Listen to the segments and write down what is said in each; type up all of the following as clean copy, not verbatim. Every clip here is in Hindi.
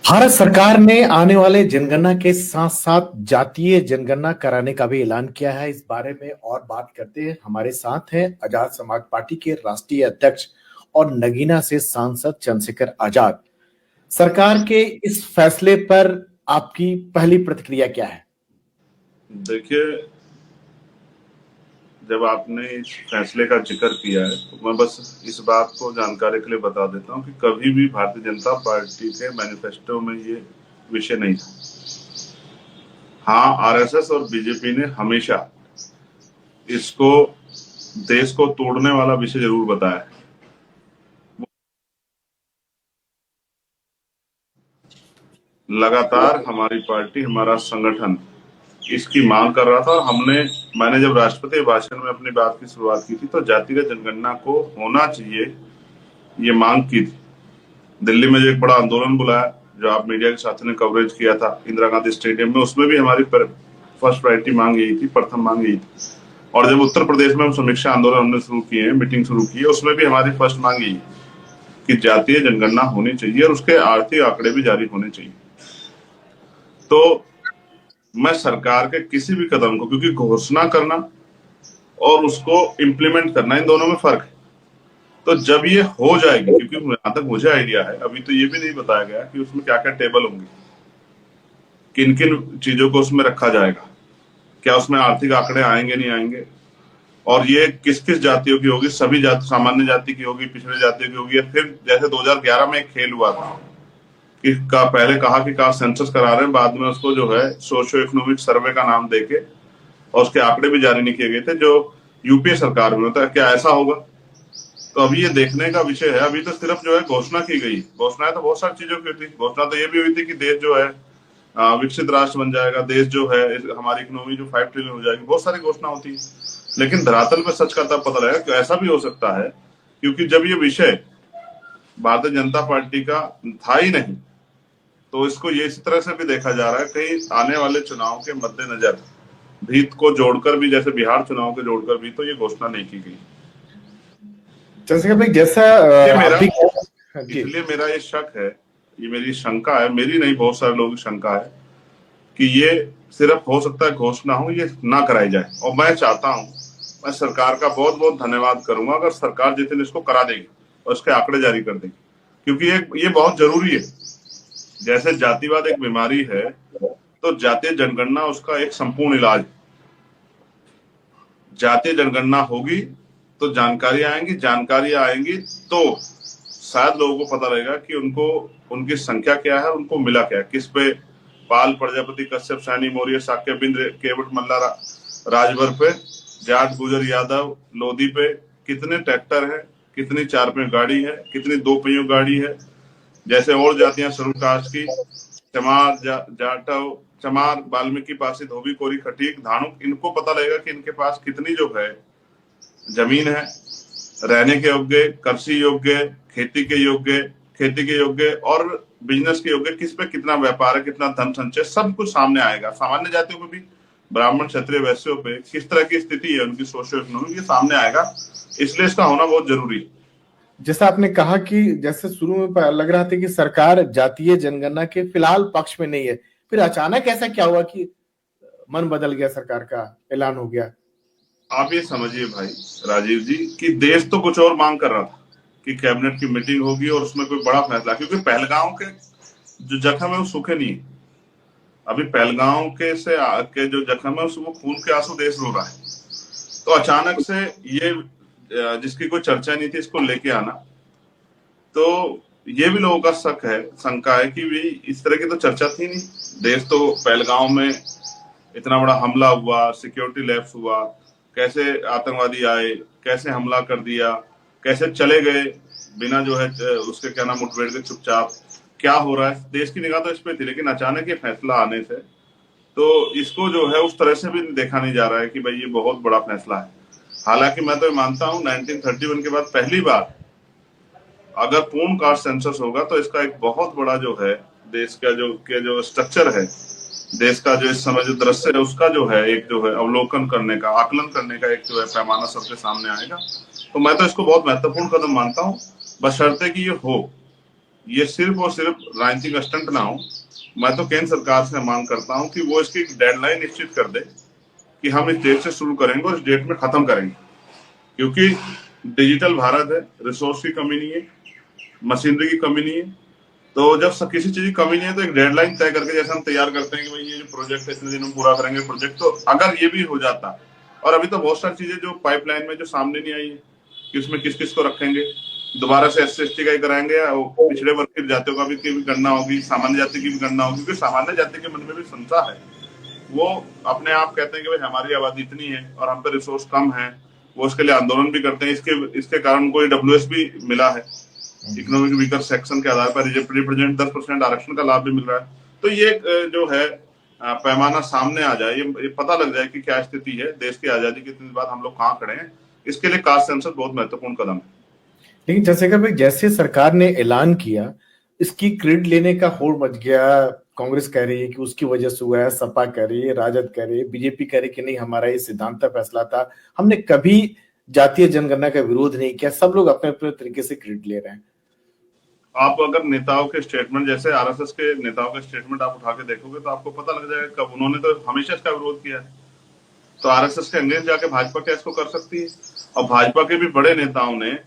भारत सरकार ने आने वाले जनगणना के साथ साथ जातीय जनगणना कराने का भी ऐलान किया है। इस बारे में और बात करते हैं। हमारे साथ हैं आजाद समाज पार्टी के राष्ट्रीय अध्यक्ष और नगीना से सांसद चंद्रशेखर आजाद। सरकार के इस फैसले पर आपकी पहली प्रतिक्रिया क्या है? देखिए, जब आपने इस फैसले का जिक्र किया है तो मैं बस इस बात को जानकारी के लिए बता देता हूं कि कभी भी भारतीय जनता पार्टी के मैनिफेस्टो में ये विषय नहीं था। हाँ, आरएसएस और बीजेपी ने हमेशा इसको देश को तोड़ने वाला विषय जरूर बताया है। लगातार हमारी पार्टी, हमारा संगठन इसकी मांग कर रहा था और मैंने जब राष्ट्रपति भाषण में अपनी बात की शुरुआत की थी तो जातिगत जनगणना को होना चाहिए ये मांग की थी। दिल्ली में जो एक बड़ा आंदोलन बुलाया, जो आप मीडिया के साथ ने कवरेज किया था इंदिरा गांधी स्टेडियम में, उसमें भी हमारी फर्स्ट प्रायोरिटी मांग यही थी, प्रथम मांग यही थी। और जब उत्तर प्रदेश में हम समीक्षा आंदोलन हमने शुरू किए, मीटिंग शुरू की है, उसमें भी हमारी फर्स्ट मांग यही कि जातीय जनगणना होनी चाहिए और उसके आर्थिक आंकड़े भी जारी होने चाहिए। तो मैं सरकार के किसी भी कदम को, क्योंकि घोषणा करना और उसको इम्प्लीमेंट करना, इन दोनों में फर्क है। तो जब ये हो जाएगी, क्योंकि जहां तक मुझे आइडिया है, अभी तो ये भी नहीं बताया गया कि उसमें क्या क्या टेबल होंगी, किन किन चीजों को उसमें रखा जाएगा, क्या उसमें आर्थिक आंकड़े आएंगे नहीं आएंगे, और ये किस किस जातियों की होगी, सभी जाति, सामान्य जाति की होगी, पिछड़े जातियों की होगी, या फिर जैसे 2011 में एक खेल हुआ था कि पहले कहा कि सेंसस करा रहे हैं, बाद में उसको जो है सोशियो इकोनॉमिक सर्वे का नाम देके और उसके आंकड़े भी जारी नहीं किए गए थे, जो यूपीए सरकार में होता है। क्या ऐसा होगा? तो अभी ये देखने का विषय है। अभी तो सिर्फ जो है घोषणा की गई। घोषणाएं तो बहुत सारी चीजों की हुई थी। घोषणा तो ये भी हुई थी कि देश जो है विकसित राष्ट्र बन जाएगा, देश जो है हमारी इकोनॉमी जो 5 ट्रिलियन हो जाएगी, बहुत सारी घोषणा होती है। लेकिन धरातल पर सच का तब पता लगेगा कि ऐसा भी हो सकता है, क्योंकि जब ये विषय भारतीय जनता पार्टी का था ही नहीं, तो इसको ये इसी तरह से भी देखा जा रहा है कहीं आने वाले चुनाव के मद्देनजर भी को जोड़कर भी, जैसे बिहार चुनाव के जोड़कर भी, तो ये घोषणा नहीं की गई। चंद्रशेखर भाई, जैसा इसलिए मेरा ये शक है, ये मेरी शंका है, मेरी नहीं, बहुत सारे लोगों की शंका है कि ये सिर्फ हो सकता है घोषणा हो, ये ना कराई जाए। और मैं चाहता हूं, मैं सरकार का बहुत बहुत धन्यवाद करूंगा अगर सरकार जिस दिन इसको करा देगी और इसके आंकड़े जारी कर देगी, क्योंकि ये बहुत जरूरी है। जैसे जातिवाद एक बीमारी है, तो जातीय जनगणना उसका एक संपूर्ण इलाज। जातीय जनगणना होगी तो जानकारी आएंगी तो शायद लोगों को पता लगेगा कि उनको उनकी संख्या क्या है, उनको मिला क्या है, किस पे पाल, प्रजापति, कश्यप, सैनी, मौर्य, शाक्य, बिंद्र, केवट, मल्ला, राजभर पे, जाट, गुजर, यादव, लोधी पे कितने ट्रैक्टर है, कितनी 4 पहियों गाड़ी है, कितनी 2 पहियों गाड़ी है। जैसे और जातियां शेड्यूल कास्ट की, चमार, जाटव, चमार, वाल्मीकि, पासी, धोबी, कोरी, खटीक, धानुक, इनको पता लगेगा कि इनके पास कितनी जो है जमीन है, रहने के योग्य, कृषि योग्य, खेती के योग्य और बिजनेस के योग्य, किस पे कितना व्यापार है, कितना धन संचय, सब कुछ सामने आएगा। सामान्य जातियों पे भी, ब्राह्मण, क्षत्रिय, वैश्यों पे किस तरह की स्थिति है, उनकी सोशियो इकोनॉमिक, ये सामने आएगा। इसलिए इसका होना बहुत जरूरी है। जैसा आपने कहा कि जैसे शुरू में लग रहा था कि सरकार जातीय जनगणना के फिलहाल पक्ष में नहीं है, फिर अचानक ऐसा क्या हुआ कि मन बदल गया, सरकार का ऐलान हो गया? आप ये समझिए भाई राजीव जी कि देश तो कुछ और मांग कर रहा था कि कैबिनेट की मीटिंग होगी और उसमें कोई बड़ा फैसला, क्योंकि पहलगांव के जो जख्म है वो सूखे नहीं है। अभी पहलगांव के जो जख्म है उसमें खून के आंसू देश रो रहा है। तो अचानक से ये जिसकी कोई चर्चा नहीं थी, इसको लेके आना, तो ये भी लोगों का शक है, शंका है कि भी इस तरह की तो चर्चा थी नहीं। देश तो पहलगांव में इतना बड़ा हमला हुआ, सिक्योरिटी लैप्स हुआ, कैसे आतंकवादी आए, कैसे हमला कर दिया, कैसे चले गए बिना जो है उसके क्या नाम मुठभेड़ के, चुपचाप क्या हो रहा है, देश की निगाह तो इस पे थी। लेकिन अचानक ये फैसला आने से तो इसको जो है उस तरह से भी देखा नहीं जा रहा है कि भाई ये बहुत बड़ा फैसला है। हालांकि मैं तो मानता हूं 1931 के बाद पहली बार अगर पूर्ण कास्ट सेंसस होगा तो इसका एक बहुत बड़ा जो है देश का जो स्ट्रक्चर है, देश का जो इस समय जो दृश्य है, उसका जो है एक जो है अवलोकन करने का, आकलन करने का एक जो है पैमाना सबके सामने आएगा। तो मैं तो इसको बहुत महत्वपूर्ण कदम मानता हूँ, बशर्ते कि ये हो। ये सिर्फ और सिर्फ राजनीतिक स्टंट ना हो। मैं तो केंद्र सरकार से मांग करता हूं कि वो इसकी डेडलाइन निश्चित कर दे कि हम इस डेट से शुरू करेंगे और इस डेट में खत्म करेंगे, क्योंकि डिजिटल भारत है, रिसोर्स की कमी नहीं है, मशीनरी की कमी नहीं है। तो जब किसी चीज की कमी नहीं है तो एक डेडलाइन तय करके, जैसे हम तैयार करते हैं कि भाई ये जो प्रोजेक्ट है इतने दिन में पूरा करेंगे प्रोजेक्ट, तो अगर ये भी हो जाता। और अभी तो बहुत सारी चीजें जो पाइपलाइन में जो सामने नहीं आई है कि उसमें किस किस को रखेंगे, दोबारा से SC ST का ही कराएंगे या पिछड़े वर्ग की जातियों का भी की भी गणना होगी, सामान्य जाति की भी गणना होगी, क्योंकि सामान्य जाति के मन में भी शंका है। वो अपने आप कहते हैं कि भाई हमारी आबादी इतनी है और हम पे रिसोर्स कम है, वो उसके लिए आंदोलन भी करते हैं। इसके कारण उनको EWS भी मिला है, इकोनॉमिक वीकर सेक्शन के आधार पर रिप्रेजेंट 10% आरक्षण का लाभ भी मिल रहा है। तो ये जो है पैमाना सामने आ जाए, ये पता लग जाए कि क्या स्थिति है देश की आजादी के इतने बाद हम लोग कहाँ खड़े हैं। इसके लिए कास्ट सेंसस बहुत महत्वपूर्ण कदम है। लेकिन जयशंकर भाई, जैसे सरकार ने ऐलान किया, इसकी क्रेडिट लेने का होड़ मच गया। कांग्रेस कह रही है कि उसकी वजह से हुआ है, सपा कह रही है, राजद कह रही है, बीजेपी कह रही है कि नहीं, हमारा ये सिद्धांत फैसला था, हमने कभी जातीय जनगणना का विरोध नहीं किया। सब लोग अपने अपने तरीके से क्रेडिट ले रहे हैं। आप अगर नेताओं के स्टेटमेंट, जैसे RSS के नेताओं के स्टेटमेंट आप उठा के देखोगे तो आपको पता लग जाएगा कब उन्होंने तो हमेशा इसका विरोध किया है। तो RSS के अंग्रेज जाके भाजपा क्या इसको कर सकती है? और भाजपा के भी बड़े नेताओं ने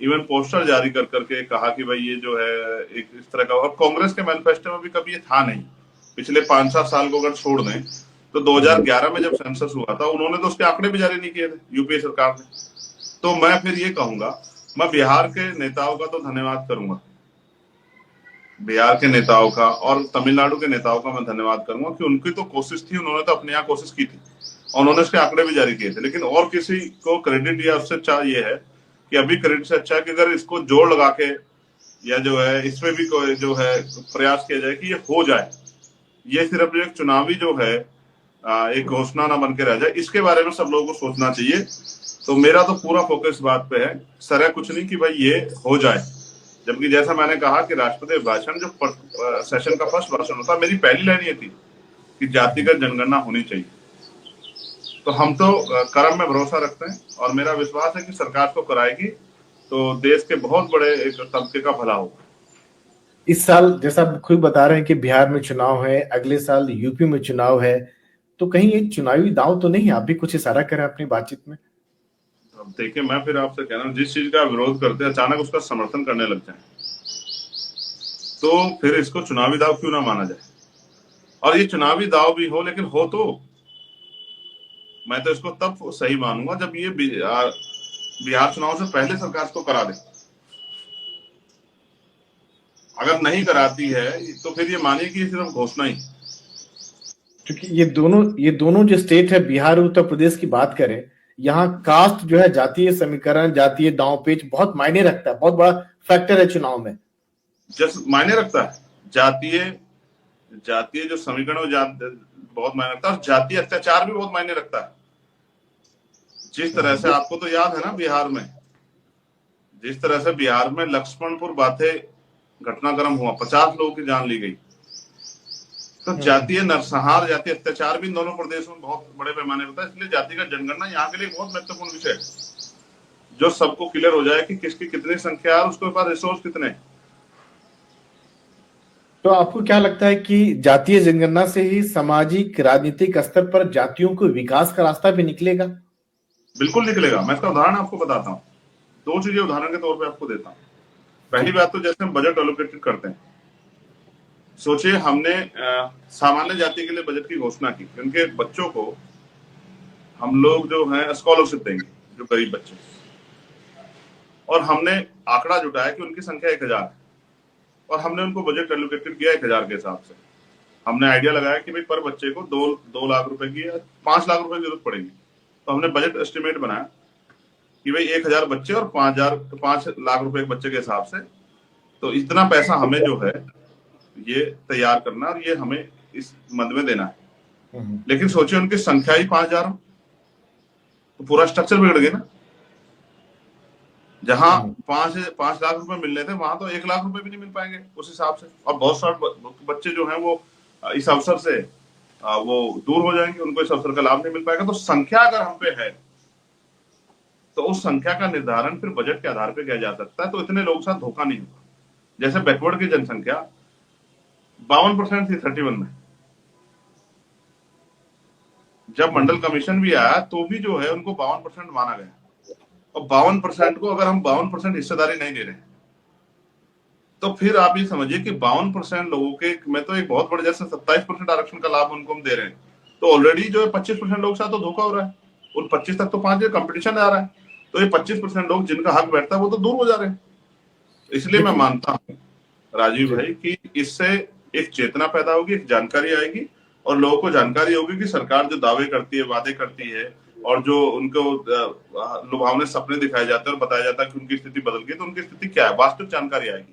इवन पोस्टर जारी कर करके कहा कि भाई ये जो है एक इस तरह का। और कांग्रेस के मैनिफेस्टो में भी कभी ये था नहीं। पिछले 5-7 साल को अगर छोड़ दें तो 2011 में जब सेंसस हुआ था उन्होंने तो उसके आंकड़े भी जारी नहीं किए थे, यूपीए सरकार ने। तो मैं फिर ये कहूंगा, मैं बिहार के नेताओं का तो धन्यवाद करूंगा, बिहार के नेताओं का और तमिलनाडु के नेताओं का मैं धन्यवाद करूंगा कि उनकी तो कोशिश थी, उन्होंने तो अपने यहाँ कोशिश की थी और उन्होंने उसके आंकड़े भी जारी किए थे। लेकिन और किसी को क्रेडिट या उससे अच्छा ये है कि अभी क्रेडिट से अच्छा है कि अगर इसको जोड़ लगा के या जो है इसमें भी कोई जो है प्रयास किया जाए कि ये हो जाए। ये सिर्फ एक चुनावी जो है एक घोषणा ना बन के रह जाए, इसके बारे में सब लोगों को सोचना चाहिए। तो मेरा तो पूरा फोकस बात पे है, सर कुछ नहीं कि भाई ये हो जाए। जबकि जैसा मैंने कहा कि राष्ट्रपति भाषण जो सेशन का फर्स्ट भाषण होता, मेरी पहली लाइन ये थी कि जातिगत जनगणना होनी चाहिए। तो हम तो कर्म में भरोसा रखते हैं और मेरा विश्वास है कि सरकार को कराएगी तो देश के बहुत बड़े एक तबके का भला होगा। इस साल जैसा आप खुद बता रहे हैं कि बिहार में चुनाव है, अगले साल यूपी में चुनाव है, तो कहीं ये चुनावी दांव तो नहीं है? आप भी कुछ इशारा करें अपनी बातचीत में। अब देखिए, मैं फिर आपसे कह रहा हूँ, जिस चीज का विरोध करते हैं अचानक उसका समर्थन करने लग जाए तो फिर इसको चुनावी दाव क्यों ना माना जाए। और ये चुनावी दाव भी हो, लेकिन हो तो मैं तो इसको तब सही मानूंगा जब ये बिहार चुनाव से पहले सरकार इसको करा दे। अगर नहीं कराती है तो फिर ये मानिए कि ये सिर्फ घोषणा ही। क्योंकि ये दोनों जो स्टेट है, बिहार और उत्तर प्रदेश की बात करें, यहाँ कास्ट जो है, जातीय समीकरण, जातीय दांव पेच बहुत मायने रखता है, बहुत बड़ा फैक्टर है चुनाव में। जस्ट मायने रखता है, जातीय जातीय जो समीकरण बहुत मायने रखता है, और जातीय अत्याचार भी बहुत मायने रखता है। जिस तरह से आपको तो याद है ना, बिहार में जिस तरह से बिहार में लक्ष्मणपुर बातें घटनाक्रम हुआ, 50 लोगों की जान ली गई। तो जातीय नरसंहार, जातीय अत्याचार भी इन दोनों प्रदेशों में बहुत बड़े पैमाने पर था। इसलिए जातिगत जनगणना यहाँ के लिए बहुत महत्वपूर्ण विषय है, जो सबको क्लियर हो जाए कि किसकी कितनी संख्या है, उसके पास रिसोर्स कितने। तो आपको क्या लगता है कि जातीय जनगणना से ही सामाजिक राजनीतिक स्तर पर जातियों को विकास का रास्ता भी निकलेगा? बिल्कुल निकलेगा। मैं इसका उदाहरण आपको बताता हूँ, 2 चीजें उदाहरण के तौर पे आपको देता हूँ। पहली बात तो जैसे हम बजट एलोकेटेड करते हैं, सोचिए हमने सामान्य जाति के लिए बजट की घोषणा की, उनके बच्चों को हम लोग जो है स्कॉलरशिप देंगे, जो गरीब बच्चे, और हमने आंकड़ा जुटाया कि उनकी संख्या 1000 है और हमने उनको बजट एलोकेटेड किया 1000 के हिसाब से। हमने आइडिया लगाया कि भाई पर बच्चे को 2 लाख रुपए की या 5 लाख रुपए की जरूरत पड़ेगी। तो हमने बजट एस्टिमेट बनाया कि भाई 1000 बच्चे और 5 लाख रुपए एक बच्चे के हिसाब से, तो इतना पैसा हमें जो है ये तैयार करना और ये हमें इस मद में देना है। लेकिन सोचिए उनकी संख्या ही 5000, तो पूरा स्ट्रक्चर बिगड़ गया ना। जहां 5 लाख रुपए मिलने थे वहां तो 1 लाख रुपए भी नहीं मिल पाएंगे उस हिसाब से। और बहुत सारे बच्चे जो हैं वो इस अवसर से वो दूर हो जाएंगे, उनको इस अवसर का लाभ नहीं मिल पाएगा। तो संख्या अगर हम पे है तो उस संख्या का निर्धारण फिर बजट के आधार पर किया जा सकता है, तो इतने लोगों के साथ धोखा नहीं होगा। जैसे बैकवर्ड की जनसंख्या 52% थी 31 में, जब मंडल कमीशन भी आया तो भी जो है उनको 52% माना गया। और 52% को अगर हम 52% हिस्सेदारी नहीं दे रहे तो फिर आप ये समझिए कि 52% लोगों के में तो एक बहुत बड़े, जैसे 27% आरक्षण का लाभ उनको हम दे रहे हैं, तो ऑलरेडी जो है 25% लोग साथ तो धोखा हो रहा है। उन 25 तक तो 5 कंपटीशन आ रहा है, तो ये 25% लोग जिनका हक बैठता है वो तो दूर हो जा रहे हैं। इसलिए मैं लेकिन मानता हूँ राजीव जी भाई कि इससे एक चेतना पैदा होगी, एक जानकारी आएगी, और लोगों को जानकारी होगी कि सरकार जो दावे करती है, वादे करती है, और जो उनको लुभावने सपने दिखाए जाते हैं और बताया जाता है कि उनकी स्थिति बदल गई, तो उनकी स्थिति क्या है, वास्तविक जानकारी आएगी।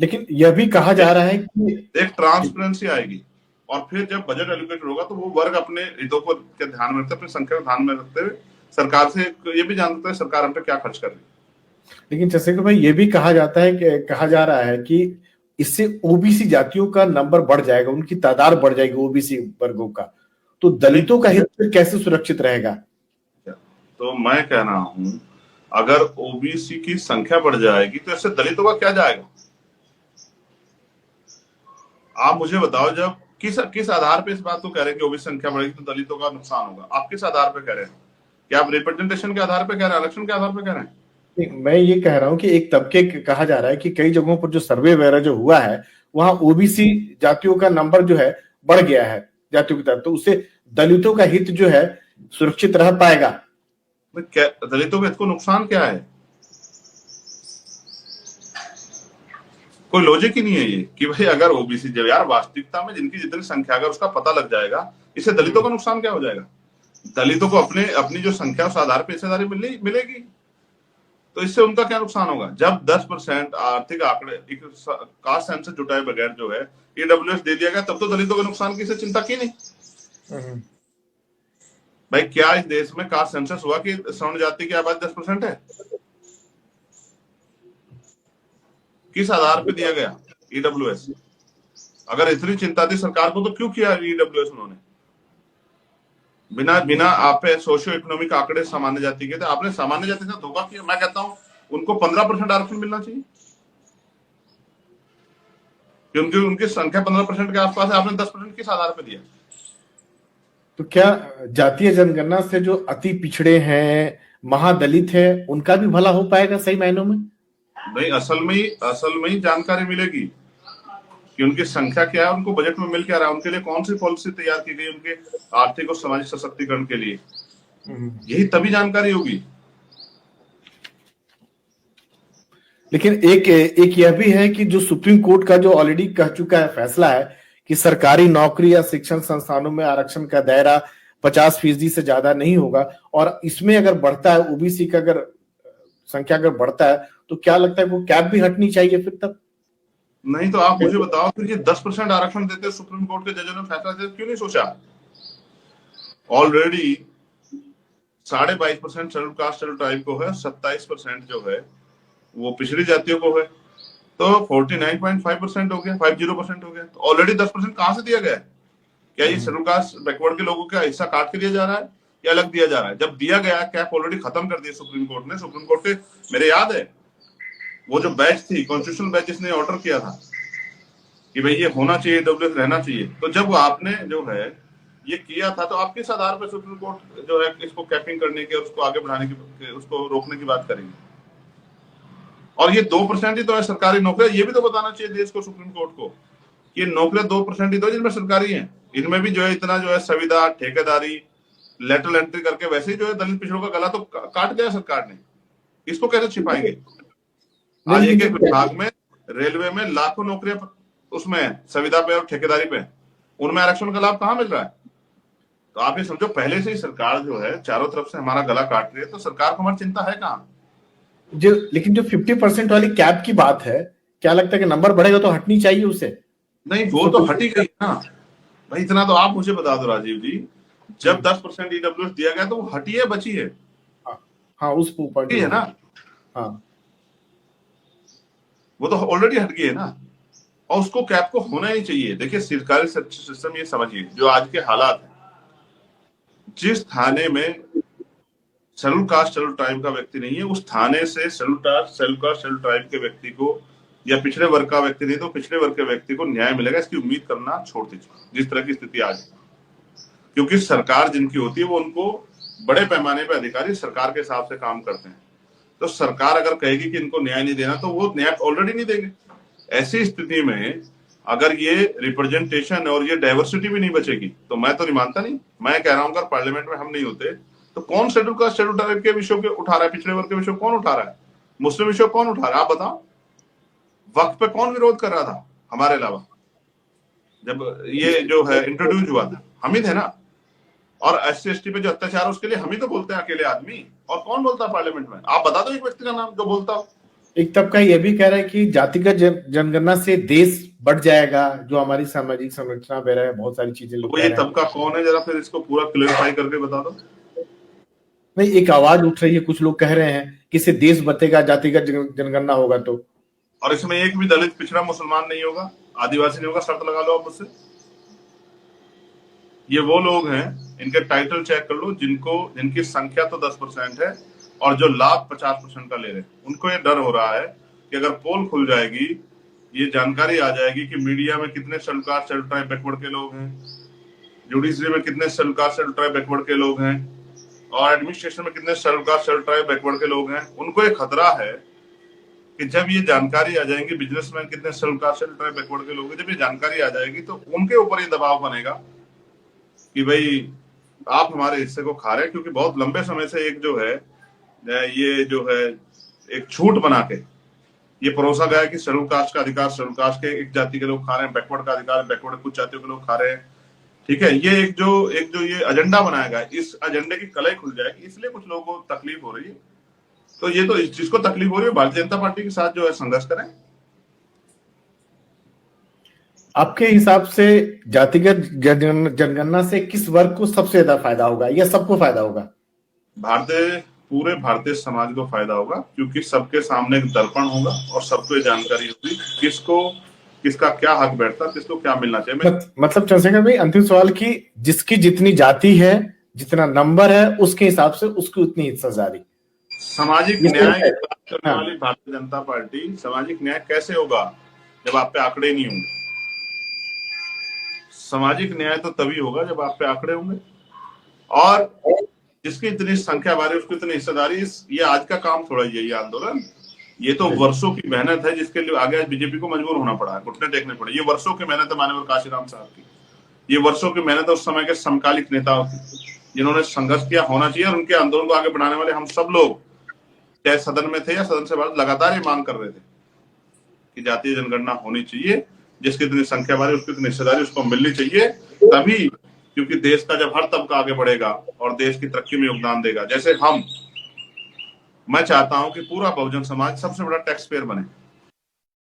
लेकिन यह भी कहा जा रहा है कि एक ट्रांसपेरेंसी आएगी, और फिर जब बजट एलोकेट होगा तो वो वर्ग अपने हितों को के ध्यान में रखते, अपनी संख्या को ध्यान में रखते हुए सरकार से ये भी जानते हैं सरकार हम पे क्या खर्च कर रही है। लेकिन चंद्रशेखर भाई, ये भी कहा जाता है कि कहा जा रहा है कि इससे ओबीसी जातियों का नंबर बढ़ जाएगा, उनकी तादाद बढ़ जाएगी ओबीसी वर्गों का, तो दलितों का हित फिर कैसे सुरक्षित रहेगा? तो मैं कह रहा हूं, अगर ओबीसी की संख्या बढ़ जाएगी तो इससे दलितों का क्या जाएगा? आप मुझे बताओ, जब किस आधार पे इस बात को कह रहे हैं कि ओबीसी संख्या बढ़ेगी तो दलितों का नुकसान होगा? आप किस आधार पे कह रहे हैं? क्या आप रिप्रेजेंटेशन के आधार पे कह रहे हैं, आरक्षण के आधार पे कह रहे हैं? नहीं, मैं ये कह रहा हूं कि एक तबके कहा जा रहा है कि कई जगहों पर जो सर्वे वगैरह जो हुआ है वहां ओबीसी जातियों का नंबर जो है बढ़ गया है जातियों की तरफ, तो उससे दलितों का हित जो है सुरक्षित रह पाएगा। दलितों के हित को नुकसान क्या है? कोई लॉजिक ही नहीं है ये कि भाई अगर ओबीसी, जब यार वास्तविकता में जिनकी जितनी संख्या अगर उसका पता लग जाएगा, इससे दलितों का नुकसान क्या हो जाएगा? दलितों को अपनी जो संख्या उस आधार पर हिस्सेदारी मिलेगी, तो इससे उनका क्या नुकसान होगा? जब 10% आर्थिक आंकड़े कास्ट सेंसस जुटाए बगैर जो है ईडब्ल्यूएस दे दिया गया, तब तो दलितों के नुकसान की से चिंता की नहीं। भाई क्या इस देश में कास्ट सेंसस हुआ कि सवर्ण जाति की आबादी 10% है? किस आधार पे दिया गया ईडब्ल्यूएस? अगर इतनी चिंता थी सरकार को तो क्यों किया ईडब्ल्यूएस उन्होंने? बिना आप पे सोशियो इकोनॉमिक आंकड़े सामान्य जाति के थे, आपने सामान्य जाति से धोखा किया। मैं कहता हूं उनको 15% आरक्षण मिलना चाहिए, क्योंकि उनकी संख्या 15% के आसपास है, आपने 10% किस आधार पर दिया? तो क्या जातीय जनगणना से जो अति पिछड़े हैं, महादलित हैं, उनका भी भला हो पाएगा सही मायनों में? नहीं, असल में ही जानकारी मिलेगी कि उनकी संख्या क्या है, उनको बजट में मिल क्या रहा है, उनके लिए कौन सी पॉलिसी तैयार की गई उनके आर्थिक और सामाजिक सशक्तिकरण के लिए, यही तभी जानकारी होगी। लेकिन एक यह भी है कि जो सुप्रीम कोर्ट का जो ऑलरेडी कह चुका है फैसला है कि सरकारी नौकरी या शिक्षण संस्थानों में आरक्षण का दायरा 50% से ज्यादा नहीं होगा, और इसमें अगर बढ़ता है ओबीसी का अगर संख्या अगर बढ़ता है तो क्या लगता है वो कैप भी हटनी चाहिए फिर तब? नहीं तो आप मुझे बताओ, फिर ये 10% आरक्षण देते सुप्रीम कोर्ट के जजों ने फैसला दिया, क्यों नहीं सोचा? Already 22.5% schedule caste schedule tribe को है, 27% जो है वो पिछड़ी जातियों को है, तो 49.5% हो गया, 50% हो गया। तो ऑलरेडी 10% कहां से दिया गया है? क्या ये शेड्यूल कास्ट बैकवर्ड के लोगों का हिस्सा काट के दिया जा रहा है या अलग दिया जा रहा है? जब दिया गया कैप ऑलरेडी खत्म कर दिया सुप्रीम कोर्ट ने। सुप्रीम कोर्ट के, मेरे याद है वो जो बैच थी, कॉन्स्टिट्यूशनल बैच, जिसने ऑर्डर किया था कि भाई ये होना चाहिए, डब्ल्यूएस रहना चाहिए, तो जब आपने जो है ये किया था, तो आप किस आधार पर सुप्रीम कोर्ट जो है इसको कैपिंग करने की और उसको आगे बढ़ाने की, उसको रोकने की बात करेंगे? और ये 2% ही तो है सरकारी नौकरियां, ये भी तो बताना चाहिए देश को, सुप्रीम कोर्ट को, कि ये नौकरियां 2% ही तो जिनमें सरकारी हैं। इनमें भी जो है इतना जो है संविदा, ठेकेदारी, लेटरल एंट्री करके वैसे ही जो है दलित पिछड़ों का गला तो काट दिया सरकार ने। इसको कैसे छिपाएंगे? आज एक विभाग में, रेलवे में लाखों नौकरियां उसमें संविदा पे और ठेकेदारी पे, उनमें आरक्षण का लाभ कहां मिल रहा है? तो आप ये समझो, पहले से ही सरकार जो है चारों तरफ से हमारा गला काट रही है, तो सरकार को हमारी चिंता है कहां? लेकिन जो 50% वाली कैप की बात है, क्या लगता है कि नंबर बढ़ेगा तो हटनी चाहिए उसे? नहीं, वो तो हटी गई ना भाई। इतना तो आप मुझे बता दो राजीव जी, जब 10% ईडब्ल्यूएस दिया गया तो वो हटी है, बची है? हाँ, उस पॉइंट है ना। हाँ, वो तो ऑलरेडी हट गई है ना, और उसको कैप को होना ही चाहिए। देखिए सरकारी सिस्टम, ये समझिए जो आज के हालात है, जिस थाने में शेड्यूल कास्ट शेड्यूल ट्राइब का व्यक्ति नहीं है, उस थाने से शेड्यूल कास्ट शेड्यूल ट्राइब के व्यक्ति को या पिछड़े वर्ग का व्यक्ति नहीं तो पिछड़े वर्ग के व्यक्ति को न्याय मिलेगा, इसकी उम्मीद करना छोड़ दीजिए जिस तरह की स्थिति आज है। क्योंकि सरकार जिनकी होती है वो उनको बड़े पैमाने पर अधिकारी सरकार के हिसाब से काम करते हैं, तो सरकार अगर कहेगी कि इनको न्याय नहीं देना तो वो न्याय ऑलरेडी नहीं देंगे। ऐसी स्थिति में अगर ये रिप्रेजेंटेशन और ये डाइवर्सिटी भी नहीं बचेगी तो मैं तो नहीं मानता। नहीं, मैं कह रहा हूं अगर पार्लियामेंट में हम नहीं होते तो कौन शेड्यूल कास्ट शेड्यूल ट्राइब के विषयों के उठा रहा है, पिछड़े वर्ग के विषय कौन उठा रहा है, मुस्लिम विषय कौन उठा रहा है, आप बताओ। वक्त पे कौन विरोध कर रहा था हमारे अलावा? जब ये जो है इंट्रोड्यूस हुआ था हम ही थे ना। और SC/ST पे जो अत्याचार है उसके लिए हम ही तो बोलते हैं अकेले आदमी, और कौन बोलता है पार्लियामेंट में? आप बता दो एक व्यक्ति का नाम जो बोलता हो। एक तबका यह भी कह रहा है कि जातिगत जनगणना से देश बढ़ जाएगा, जो हमारी सामाजिक संरचना पे है, बहुत सारी चीजें लोग तो ये तबका कौन है, जरा फिर इसको पूरा क्लेरिफाई करके बता दो। नहीं, एक आवाज उठ रही है, कुछ लोग कह रहे हैं कि इससे देश बचेगा, जातिगत जनगणना होगा तो। और इसमें एक भी दलित, पिछड़ा, मुसलमान नहीं होगा, आदिवासी नहीं होगा, शर्त लगा लो आप मुझसे। ये वो लोग हैं, इनके टाइटल चेक कर लो, जिनकी संख्या तो 10% है और जो लाभ 50% का ले रहे हैं। उनको ये डर हो रहा है कि अगर पोल खुल जाएगी, ये जानकारी आ जाएगी कि मीडिया में कितने schedule caste schedule tribe backward के लोग हैं, जुडिशरी में कितने schedule caste schedule tribe backward के लोग हैं, और एडमिनिस्ट्रेशन में कितने schedule caste schedule tribe backward के लोग हैं। उनको एक खतरा है कि जब ये जानकारी आ जाएगी, बिजनेसमैन कितने schedule caste schedule tribe backward के लोग हैं, जब ये जानकारी आ जाएगी तो उनके ऊपर ये दबाव बनेगा कि भाई आप हमारे हिस्से को खा रहे हैं। क्योंकि बहुत लंबे समय से एक जो है ये जो है एक छूट बना के ये परोसा गया है कि शेड्यूल कास्ट का अधिकार शेड्यूल कास्ट के एक जाति के लोग खा रहे हैं, बैकवर्ड का अधिकार बैकवर्ड कुछ जातियों के लोग खा रहे हैं। ठीक है, ये एक जो ये एजेंडा बनाया गया है, इस एजेंडे की कलई खुल जाएगी, इसलिए कुछ लोगों को तकलीफ हो रही है। तो ये तो जिसको तकलीफ हो रही है भारतीय जनता पार्टी के साथ जो है संघर्ष करें। आपके हिसाब से जातिगत जनगणना से किस वर्ग को सबसे ज्यादा फायदा होगा या सबको फायदा होगा? पूरे भारतीय समाज को फायदा होगा, क्योंकि सबके सामने एक दर्पण होगा और सबको जानकारी होगी किसका क्या हक बैठता, किसको क्या मिलना चाहिए। मतलब चंद्रशेखर भाई, अंतिम सवाल की जिसकी जितनी जाति है, जितना नंबर है, उसके हिसाब से उसकी उतनी हिस्सेदारी। सामाजिक न्याय करने वाली भारतीय जनता पार्टी, सामाजिक न्याय कैसे होगा जब आप पे आंकड़े नहीं होंगे? सामाजिक न्याय तो तभी होगा जब आप पे आंकड़े होंगे, और जिसकी इतनी संख्या बारे उसकी इतनी हिस्सेदारी। ये आज का काम थोड़ा ये आंदोलन, ये तो वर्षों की मेहनत है, जिसके लिए आगे आज बीजेपी को मजबूर होना पड़ा है, घुटने टेकने पड़े। ये वर्षों की मेहनत है माननीय काशीराम साहब की, ये वर्षों की मेहनत है उस समय के समकालिक नेताओं की, जिन्होंने संघर्ष किया। होना चाहिए, और उनके आंदोलन को आगे बढ़ाने वाले हम सब लोग, चाहे सदन में थे या सदन से बाहर, लगातार ये मांग कर रहे थे कि जातीय जनगणना होनी चाहिए, जिसकी इतनी संख्या बारे उसकी इतनी हिस्सेदारी उसको मिलनी चाहिए। तभी, क्योंकि देश का जब हर तबका आगे बढ़ेगा और देश की तरक्की में योगदान देगा, जैसे मैं चाहता हूं कि पूरा बहुजन समाज सबसे बड़ा टैक्स पेयर बने।